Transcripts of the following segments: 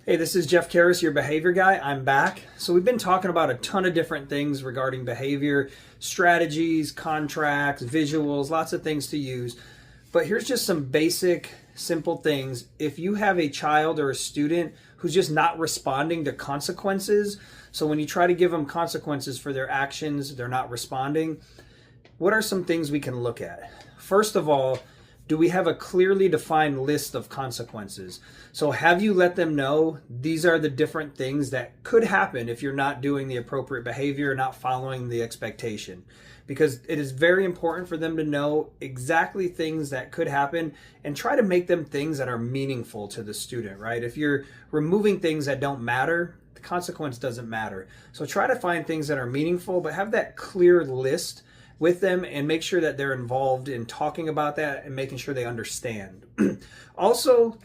Hey, this is Jeff Karras, your behavior guy. I'm back. So we've been talking about a ton of different things regarding behavior, strategies, contracts, visuals, lots of things to use. But here's just some basic, simple things. If you have a child or a student who's just not responding to consequences, so when you try to give them consequences for their actions, they're not responding, what are some things we can look at? First of all, do we have a clearly defined list of consequences? So have you let them know these are the different things that could happen if you're not doing the appropriate behavior or not following the expectation? Because it is very important for them to know exactly things that could happen and try to make them things that are meaningful to the student, right? If you're removing things that don't matter, the consequence doesn't matter. So try to find things that are meaningful, but have that clear list with them and make sure that they're involved in talking about that and making sure they understand. Also,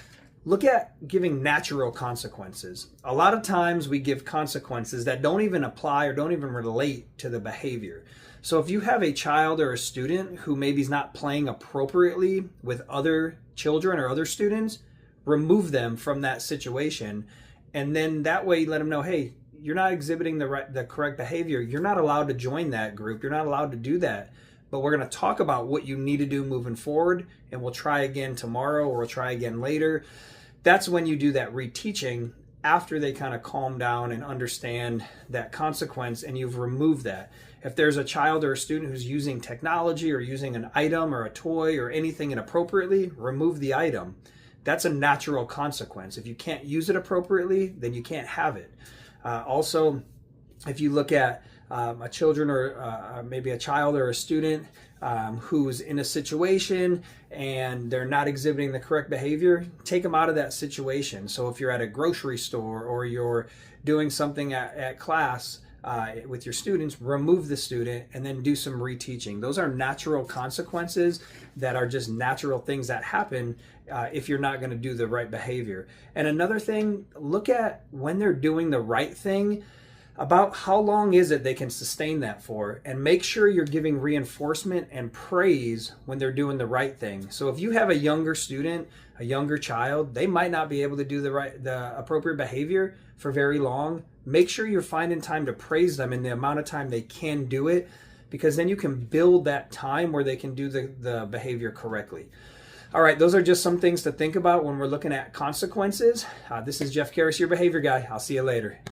look at giving natural consequences. A lot of times we give consequences that don't even apply or don't even relate to the behavior. So if you have a child or a student who maybe is not playing appropriately with other children or other students, remove them from that situation. And then that way you let them know, hey, you're not exhibiting the correct behavior. You're not allowed to join that group. You're not allowed to do that. But we're going to talk about what you need to do moving forward, and we'll try again tomorrow or we'll try again later. That's when you do that reteaching after they kind of calm down and understand that consequence and you've removed that. If there's a child or a student who's using technology or using an item or a toy or anything inappropriately, remove the item. That's a natural consequence. If you can't use it appropriately, then you can't have it. Also, if you look at a children or maybe a child or a student who's in a situation and they're not exhibiting the correct behavior, take them out of that situation. So if you're at a grocery store or you're doing something at class with your students, remove the student and then do some reteaching. Those are natural consequences that are just natural things that happen if you're not going to do the right behavior. And another thing, look at when they're doing the right thing, about how long is it they can sustain that for, and make sure you're giving reinforcement and praise when they're doing the right thing. So if you have a younger student, a younger child, they might not be able to do the appropriate behavior for very long. Make sure you're finding time to praise them in the amount of time they can do it, because then you can build that time where they can do the behavior correctly. All right, those are just some things to think about when we're looking at consequences. This is Jeff Karras, your behavior guy. I'll see you later.